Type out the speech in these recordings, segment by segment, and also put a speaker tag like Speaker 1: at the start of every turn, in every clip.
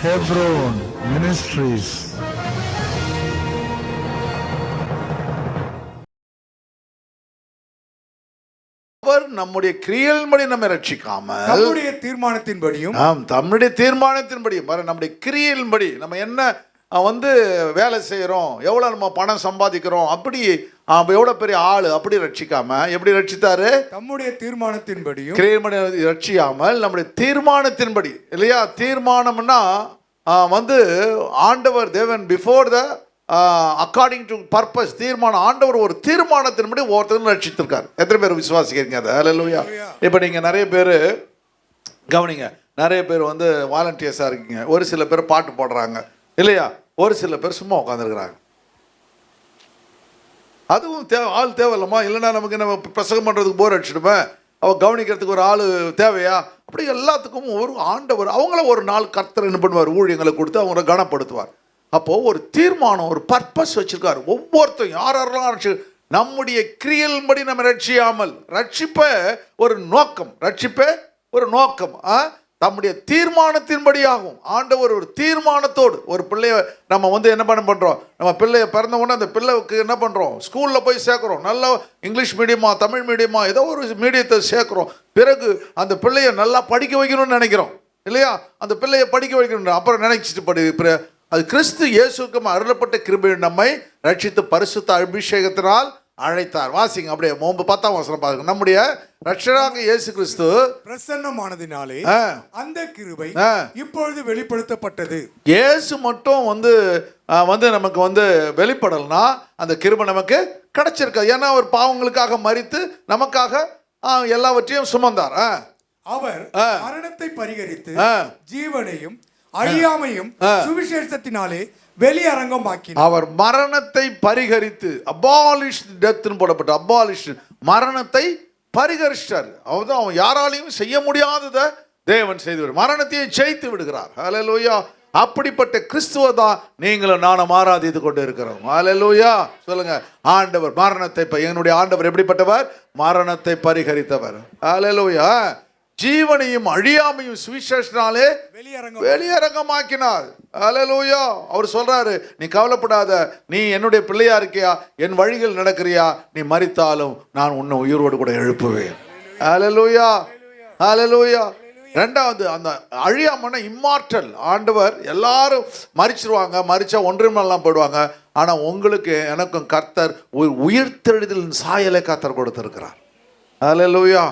Speaker 1: Hebron Ministries.
Speaker 2: அவர் நம்முடைய கிரியையின்படி நம்மை ரட்சிக்காமல்
Speaker 3: நம்முடைய தீர்மானத்தின்படியும்
Speaker 2: நம்முடைய தீர்மானத்தின்படி நம்முடைய கிரியையின்படி நம்ம என்ன வேலை செய்கிறோம், எவ்வளோ நம்ம பணம் சம்பாதிக்கிறோம், அப்படி எவ்வளோ பெரிய ஆள் அப்படி ரட்சிக்காம எப்படி ரட்சித்தாரு?
Speaker 3: நம்முடைய தீர்மானத்தின்படியும்
Speaker 2: கிரியையின்படி ரட்சிக்காமல் நம்முடைய தீர்மானத்தின்படி. இல்லையா? தீர்மானம்னா ஆண்டவர் தேவன் before the according to purpose தீர்மானம். ஆண்டவர் ஒரு தீர்மானத்தின்படி ஒவ்வொருத்தரும் ரட்சித்திருக்கார். எத்தனை பேர் விசுவாசிக்கிறீங்க அதை? ஹல்லேலூயா. இப்போ நீங்கள் நிறைய பேர் கவனிங்க, நிறைய பேர் வாலண்டியர்ஸாக இருக்கீங்க. ஒரு சில பேர் பாட்டு போடுறாங்க இல்லையா? ஒரு சில பேர் சும்மா உட்காந்துருக்குறாங்க. அதுவும் ஆள் தேவையில்லம்மா, இல்லைன்னா நமக்கு நம்ம பிரசங்கம் பண்ணுறதுக்கு போர் அடிச்சிடுமே, அவள் கவனிக்கிறதுக்கு ஒரு ஆள் தேவையா? அப்படி எல்லாத்துக்கும் ஒரு ஆண்டவர் அவங்கள ஒரு நாள் கர்த்தர் என்ன பண்ணுவார்? ஊழியங்களை கொடுத்து அவங்கள கனப்படுத்துவார். அப்போது ஒரு தீர்மானம், ஒரு பர்பஸ் வச்சுருக்காரு. ஒவ்வொருத்தரும் யாரெல்லாம் ரட்சி நம்முடைய கிரியையின்படி நம்ம ரட்சியாமல், ரட்சிப்ப ஒரு நோக்கம், ரட்சிப்ப ஒரு நோக்கம் நம்முடைய தீர்மானத்தின்படி ஆகும். ஆண்டவர் ஒரு தீர்மானத்தோடு ஒரு பிள்ளைய நம்ம என்ன பண்ணுறோம்? நம்ம பிள்ளைய பிறந்த உடனே அந்த பிள்ளைக்கு என்ன பண்ணுறோம்? ஸ்கூலில் போய் சேர்க்குறோம். நல்லா இங்கிலீஷ் மீடியமா தமிழ் மீடியமா ஏதோ ஒரு மீடியத்தை சேர்க்குறோம். பிறகு அந்த பிள்ளைய நல்லா படிக்க வைக்கணும்னு நினைக்கிறோம் இல்லையா? அந்த பிள்ளைய படிக்க வைக்கணும். அப்புறம் நினைச்சிட்டு அது கிறிஸ்து இயேசுக்கு அருளப்பட்ட கிருபை நம்மை ரட்சித்து பரிசுத்த அபிஷேகத்தினால் அழைத்தார். வாசிங்க அப்படியே 10ஆம் வசனம் பாருங்க. நம்முடைய ரட்சகராக இயேசு கிறிஸ்து
Speaker 3: பிரசன்னமானதினாலே அந்த கிருபை இப்பொழுது வெளிப்படுத்தப்பட்டது.
Speaker 2: இயேசு மட்டும் நமக்கு வெளிப்படலனா அந்த கிருபை நமக்கு கிடைச்சிருக்காது. ஏன்னா அவர் பாவங்களுக்காக மரித்து நமக்காக எல்லாவற்றையும் சுமந்தார்.
Speaker 3: அவர் மரணத்தை பரிகரித்து ஜீவனையும் அழியாமையும் சுவிசேஷத்தினாலே வெளியரங்கமாக்கினார்.
Speaker 2: அவர் மரணத்தை பரிகரித்து அபாலிஷ் டெத்னு போடப்பட்ட அபாலிஷ் மரணத்தை பரிகரிச்சார். அவன் யாராலையும் செய்ய முடியாததை தேவன் செய்து மரணத்தையே ஜெயித்து விடுகிறார். ஹல்லேலூயா. அப்படிப்பட்ட கிறிஸ்துவ தான் நீங்களும் நானும் ஆராதித்து கொண்டு இருக்கிறோம். ஹல்லேலூயா. சொல்லுங்க. ஆண்டவர் மரணத்தை, என்னுடைய ஆண்டவர் எப்படிப்பட்டவர்? மரணத்தை பரிகரித்தவர். ஹல்லேலூயா. ஜீவனையும் அழியாமையும் சுவிசேஷனாலே வெளியரங்கமாக்கினார். ஹல்லேலூயா. அவர் சொல்றாரு, நீ கவலைப்படாத, நீ என்னுடைய பிள்ளையா இருக்கியா, என் வழிகள் நடக்கிறியா, நீ மரித்தாலும் நான் உன்னை உயிரோடு கூட எழுப்புவேன். ஹல்லேலூயா. ஹல்லேலூயா. ரெண்டாவது, அந்த அழியாமன்னா இம்மார்டல். ஆண்டவர் எல்லாரும் மரிச்சிருவாங்க, மரிச்சா ஒன்றுமெல்லாம் போயிடுவாங்க. ஆனால் உங்களுக்கு எனக்கும் கர்த்தர் ஒரு உயிர்த்தெழுதலின் சாயலை கர்த்தர் கொடுத்திருக்கிறார். ஹல்லேலூயா.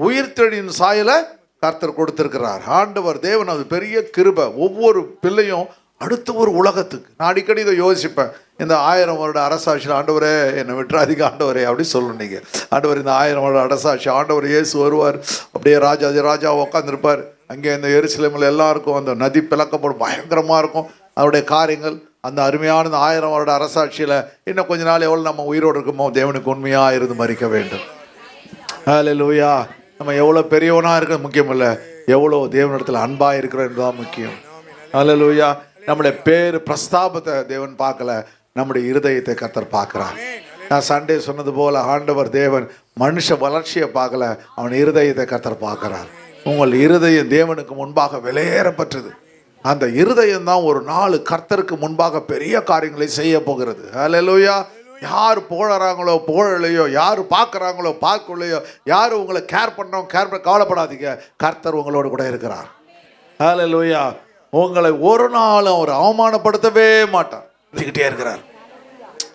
Speaker 2: உயிர்த்தெழுதலின் சாயலை கர்த்தர் கொடுத்திருக்கிறார். ஆண்டவர் தேவன் அது பெரிய கிருபை. ஒவ்வொரு பிள்ளையும் அடுத்த ஒரு உலகத்துக்கு. நான் அடிக்கடி இதை யோசிப்பேன். இந்த 1000 வருட அரசாட்சியில் ஆண்டவரே என்னை விட்டுறாதீங்க ஆண்டவரே அப்படி சொல்லணும். நீங்கள் ஆண்டவர் இந்த 1000 வருட அரசாட்சி, ஆண்டவர் இயேசு வருவார், அப்படியே ராஜா உட்காந்துருப்பார். அங்கே இந்த எருசலேமில் எல்லாருக்கும் அந்த நதி பிளக்கப்படும், பயங்கரமாக இருக்கும் அவருடைய காரியங்கள். அந்த அருமையான இந்த 1000 வருட அரசாட்சியில் இன்னும் கொஞ்ச நாள் எவ்வளோ நம்ம உயிரோடு இருக்குமோ தேவனுக்கு உண்மையாக இருந்து மறிக்க வேண்டும். ஹல்லேலூயா. நம்ம எவ்வளோ பெரியவனாக இருக்கிறது முக்கியம் இல்லை, எவ்வளோ தேவனிடத்தில் அன்பாக இருக்கிறோம் என்பதுதான் முக்கியம். ஹல்லேலூயா. நம்முடைய பேர் பிரஸ்தாபத்தை தேவன் பார்க்கல, நம்முடைய இருதயத்தை கர்த்தர் பார்க்குறார். நான் சண்டே சொன்னது போல் ஆண்டவர் தேவன் மனுஷ வளர்ச்சியை பார்க்கல, அவன் இருதயத்தை கர்த்தர் பார்க்குறார். உங்கள் இருதயம் தேவனுக்கு முன்பாக விலையேறப்பட்டது. அந்த இருதயம் தான் ஒரு நாள் கர்த்தருக்கு முன்பாக பெரிய காரியங்களை செய்ய போகிறது. ஹல்லேலூயா. யார் புகழறாங்களோ புகழலையோ, யார் பார்க்குறாங்களோ பார்க்கலையோ, யார் உங்களை கேர் பண்ணுறோம் கவலைப்படாதீங்க, கர்த்தர் உங்களோட கூட இருக்கிறார். ஹல்லேலூயா. உங்களை ஒரு நாளும் அவர் அவமானப்படுத்தவே மாட்டார், இருந்துக்கிட்டே இருக்கிறார்.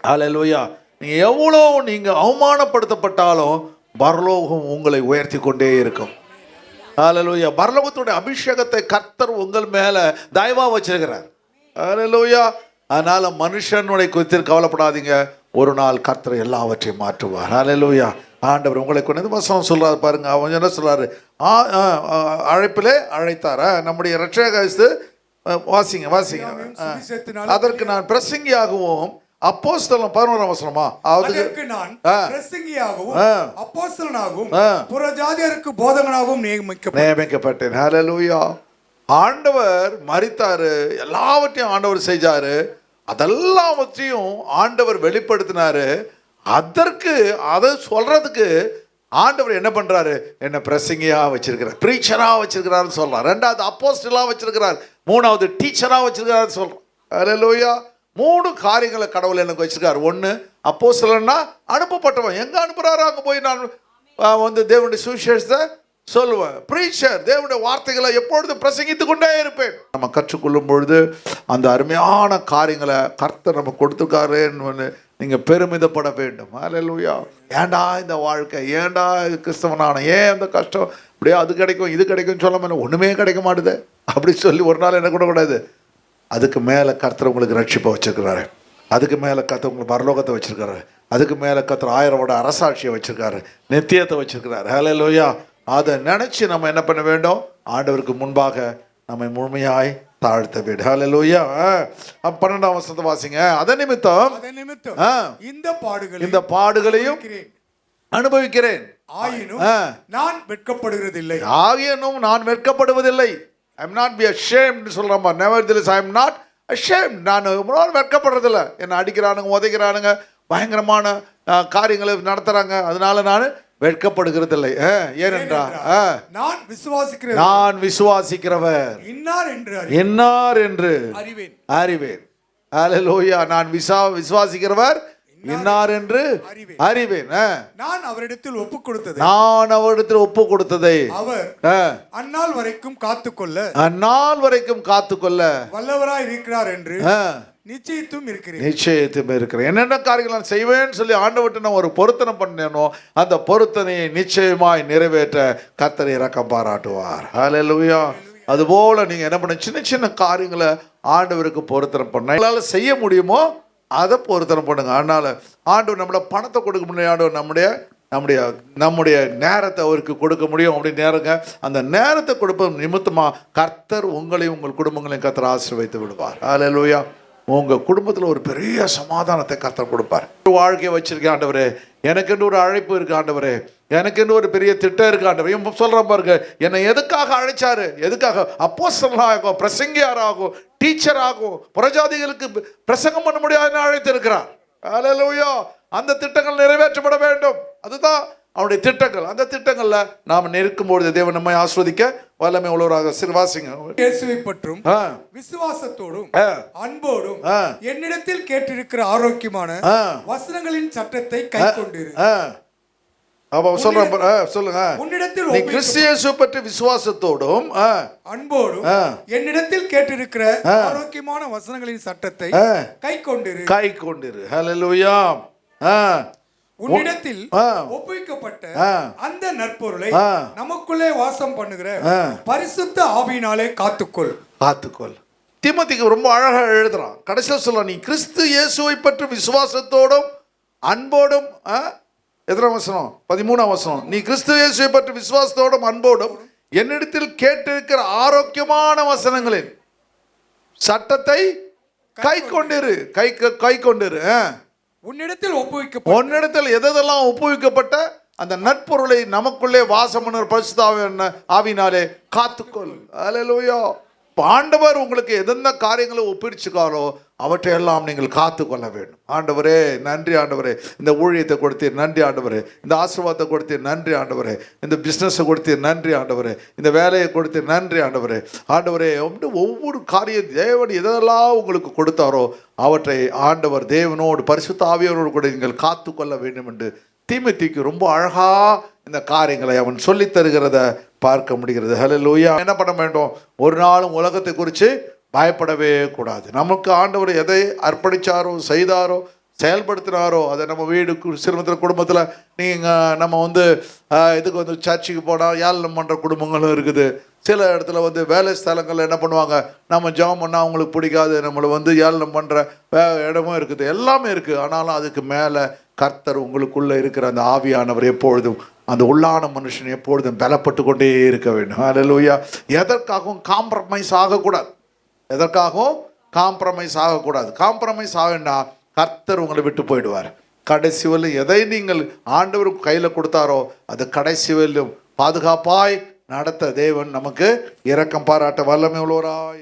Speaker 2: ஹல்லேலூயா. நீங்கள் எவ்வளோ நீங்கள் அவமானப்படுத்தப்பட்டாலும் பரலோகம் உங்களை உயர்த்தி கொண்டே இருக்கும். ஹல்லேலூயா. பரலோகத்துடைய அபிஷேகத்தை கர்த்தர் உங்கள் மேலே தயவாக வச்சிருக்கிறார். ஹல்லேலூயா. அதனால் மனுஷனுடைய குறித்து கவலைப்படாதீங்க, ஒரு நாள் கர்த்தர் எல்லாவற்றையும் மாற்றுவார். ஹல்லேலூயா. ஆண்டவர் உங்களை கொண்டு வசனம் சொல்கிறார் பாருங்க. அவன் என்ன சொல்கிறாரு? அழைப்பிலே அழைத்தார நம்முடைய ரட்சகஸ்து. வாசிங்க. அதற்கு நான் பிரசங்கியாகவும் அப்போஸ்தலன் 11ஆம் வசனமா,
Speaker 3: அதற்கு நான் பிரசங்கியாகவும் அப்போஸ்தலனாகவும் புறஜாதியருக்கு போதகனாகவும் நியமிக்கப்பட்டேன்.
Speaker 2: ஹல்லேலூயா. ஆண்டவர் மரித்தாரு, எல்லாவற்றையும் ஆண்டவர் செஞ்சாரு, அதெல்லாவற்றையும் ஆண்டவர் வெளிப்படுத்தினாரு. அதற்கு அதை சொல்றதுக்கு ஆண்டவர் என்ன பண்றாரு? என்ன பிரசங்கியா வச்சிருக்கிறார், பிரீச்சரா வச்சிருக்கிறாருன்னு சொல்றார். ரெண்டாவது அப்போஸ்டலா வச்சிருக்கிறார். மூணாவது டீச்சரா வச்சிருக்கிறாருன்னு சொல்றார். அல்லேலூயா. 3 காரியங்களை கடவுள் எனக்கு வச்சிருக்காரு. ஒன்று, அப்போஸ்தலன்னா அனுப்பப்பட்டவன். எங்க அனுப்புறாரோ அங்க போய் நான் வந்து தேவனுடைய சுவிசேஷத்தை சொல்லுவேன். பிரீச்சர், தேவனுடைய வார்த்தைகளை எப்பொழுதும் பிரசங்கித்து கொண்டே இருப்பேன். நம்ம கற்றுக்கொள்ளும் பொழுது அந்த அருமையான காரியங்களை கர்த்தர் நம்ம கொடுத்துருக்காருன்னு நீங்க பெருமிதப்பட வேண்டும். அல்லேலூயா. ஏன்டா இந்த வாழ்க்கை, ஏன்டா கிறிஸ்தவனான, ஏன் அந்த கஷ்டம், அப்படியே அது கிடைக்கும் இது கிடைக்கும் சொல்லாம ஒண்ணுமே கிடைக்க மாட்டுது அப்படி சொல்லி ஒரு நாள் என்ன கூடாது. அதுக்கு மேலே கர்த்தர் உங்களுக்கு ரட்சிப்பை வச்சிருக்கிறாரு. அதுக்கு மேலே கர்த்தர் உங்களுக்கு பரலோகத்தை வச்சிருக்காரு. அதுக்கு மேலே கர்த்தர் 1000 வருட அரசாட்சியை வச்சிருக்காரு, நித்தியத்தை வச்சிருக்கிறாரு. ஹல்லேலூயா. அதை நினைச்சு நம்ம என்ன பண்ண வேண்டும்? ஆண்டவருக்கு முன்பாக நம்மை முழுமையாய் தாழ்த்த வேண்டும். ஹல்லேலூயா. 12ஆம் வசனத்தை வாசிங்க. அதன் நிமித்தம்
Speaker 3: இந்த பாடுகளையும்
Speaker 2: அனுபவிக்கிறேன்,
Speaker 3: ஆயினும் நான் வெட்கப்படுகிறதில்லை.
Speaker 2: ஆயினும் நான் வெட்கப்படுவதில்லை. I am not be ashamed சொல்றமா. Nevertheless I am not ashamed. நான் வெட்கப்படுறதில்லை. என்னை அடிக்கிறானுங்க, உதைக்கிறானுங்க, பயங்கரமான காரியங்களை நடத்துறாங்க, அதனால நான் வெட்கப்படுகிறதில்லை. ஏனென்றால் நான் விசுவாசிக்கிறவர் இன்னார் என்று அறிவேன். அல்லேலூயா. நான் விசுவாசிக்கிறவர் இன்னார் என்று அறிவேன்.
Speaker 3: நான் அவரிடத்தில்
Speaker 2: ஒப்பு கொடுத்ததை
Speaker 3: அவர் அந்நாள் வரைக்கும் காத்துக்கொள்ள வல்லவராய் இருக்கிறார் என்று நிச்சயித்தும்
Speaker 2: இருக்கிறேன். என்னென்ன காரியங்கள் நான் செய்வேன்னு சொல்லி ஆண்டவர்ட்ட நான் ஒரு பொருத்தனை பண்ணேனோ அந்த பொருத்தனையை நிச்சயமாய் நிறைவேற்ற கர்த்தர் இரக்கம் பாராட்டுவார். ஹல்லேலூயா. அதுபோல நீங்க என்ன பண்ண, சின்ன சின்ன காரியங்களை ஆண்டவருக்கு பொருத்தனை பண்ண உங்களால செய்ய முடியுமோ அதை பொருத்தனை பண்ணுங்க. அதனால ஆண்டவர் நம்மள பணத்தை கொடுக்க முடியும், ஆண்டவர் நம்முடைய நேரத்தை அவருக்கு கொடுக்க முடியும். அப்படி நேரங்க அந்த நேரத்தை கொடுப்பது நிமித்தமா கர்த்தர் உங்களையும் உங்கள் குடும்பங்களையும் கர்த்தர் ஆசீர்வதித்து விடுவார். அல்லேலூயா. உங்க குடும்பத்தில் ஒரு பெரிய சமாதானத்தை கர்த்தர் கொடுப்பார். வாழ்க்கையை வச்சிருக்கேன் ஆண்டவரே, எனக்கென்று ஒரு அழைப்பு இருக்கு ஆண்டவரே, எனக்கென்று ஒரு பெரிய திட்டம் இருக்கு ஆண்டவரே சொல்ற பாருங்க. என்னை எதுக்காக அழைச்சாரு? எதுக்காக? அப்போஸ்தலனாகும், பிரசங்கியாராகும், டீச்சராகும், புறஜாதிகளுக்கு பிரசங்கம் பண்ண முடியாது அழைத்து இருக்கிறார். அல்லேலூயா. அந்த திட்டங்கள் நிறைவேற்றப்பட வேண்டும். அதுதான் அவனுடைய திட்டங்கள். அந்த திட்டங்கள்ல நாம் நெருக்கும்பொழுது தேவன் நம்மை ஆஸ்வதிக்க வல்லமை உள்ளவராக. வாசிங்க.
Speaker 3: இயேசுவை பற்றும் விசுவாசத்தோடும் அன்போடும் என்னிடத்தில் கேட்டிருக்கிற ஆரோக்கியமான வசனங்களின் சட்டத்தை கைக்கொண்டிரு.
Speaker 2: சொல்லுங்க. நீ கிறிஸ்து இயேசு பற்றி விசுவாசத்தோடும்
Speaker 3: அன்போடும் என்னிடத்தில் கேட்டிருக்கிற ஆரோக்கியமான வசனங்களின் சட்டத்தை
Speaker 2: கைக்கொண்டிரு. ஹல்லேலூயா.
Speaker 3: உன்னிடத்தில் ஒப்புவிக்கப்பட்ட அந்த நற்பொருளை நமக்குள்ளே வாசம் பண்ணுகிற பரிசுத்த ஆவியினாலே காத்துக்கொள்.
Speaker 2: தீமோத்தேயுக்கு ரொம்ப அழகா எழுதுறான். கடைசியில் சொல்ல, நீ கிறிஸ்து இயேசுவை பற்றி விசுவாசத்தோடும் அன்போடும், எத்தனாம் வசனம்? 13ஆம் வசனம். நீ கிறிஸ்து இயேசுவை பற்றி விசுவாசத்தோடும் அன்போடும் என்னிடத்தில் கேட்டிருக்கிற ஆரோக்கியமான வசனங்களின் சட்டத்தை கைக்கொண்டிரு. உன்னிடத்தில் எதெல்லாம் ஒப்புவிக்கப்பட்ட அந்த நற்பொருளை நமக்குள்ளே வாசம் பரிசுத்த ஆவியினாலே காத்துக்கொள். அல்லேலூயா. ஆண்டவர் உங்களுக்கு எந்தெந்த காரியங்களை ஒப்பிடிச்சுக்காரோ அவற்றையெல்லாம் நீங்கள் காத்துக்கொள்ள வேண்டும். ஆண்டவரே நன்றி. ஆண்டவரே இந்த ஊழியத்தை கொடுத்தீர் நன்றி. ஆண்டவரே இந்த ஆசீர்வாதத்தை கொடுத்தீர் நன்றி. ஆண்டவரே இந்த பிஸ்னஸை கொடுத்தீர் நன்றி. ஆண்டவரே இந்த வேலையை கொடுத்தீர் நன்றி. ஆண்டவரே ஒவ்வொரு காரியம் தேவன் எதெல்லாம் உங்களுக்கு கொடுத்தாரோ அவற்றை ஆண்டவர் தேவனோடு பரிசுத்த ஆவியோடு கூட நீங்கள் காத்துக்கொள்ள வேண்டும் என்று தீமோத்தேயுக்கு ரொம்ப அழகா இந்த காரியங்களை அவன் சொல்லி தருகிறத பார்க்க முடிகிறது. ஹல்லேலூயா. என்ன பண்ண வேண்டும்? ஒரு நாளும் உலகத்தை குறித்து பயப்படவே கூடாது. நமக்கு ஆண்டவர் எதை அர்ப்பணிச்சாரோ செய்தாரோ செயல்படுத்தினாரோ அதை நம்ம வீடு சிறுமத்தில் குடும்பத்தில் நம்ம இதுக்கு சர்ச்சுக்கு போனால் ஏளனம் பண்ணுற குடும்பங்களும் இருக்குது. சில இடத்துல வேலை ஸ்தலங்களில் என்ன பண்ணுவாங்க, நம்ம ஜெபம் பண்ணால் அவங்களுக்கு பிடிக்காது, நம்மளை ஏளனம் பண்ணுற இடமும் இருக்குது, எல்லாமே இருக்குது. ஆனாலும் அதுக்கு மேலே கர்த்தர் உங்களுக்குள்ளே இருக்கிற அந்த ஆவியானவர் எப்பொழுதும் அந்த உள்ளான மனுஷன் எப்பொழுதும் பலப்பட்டு கொண்டே இருக்க வேண்டும். அல்லேலூயா. எதற்காகவும் காம்ப்ரமைஸ் ஆகக்கூடாது. காம்ப்ரமைஸ் ஆகனா கர்த்தர் உங்களை விட்டு போயிடுவார். கடைசி வரையிலும் எதை நீங்கள் ஆண்டவருக்கு கையில் கொடுத்தாரோ அது கடைசி வரையிலும் பாதுகாப்பாய் நடத்த தேவன் நமக்கு இரக்கம் பாராட்ட வல்லமை உள்ளவராய்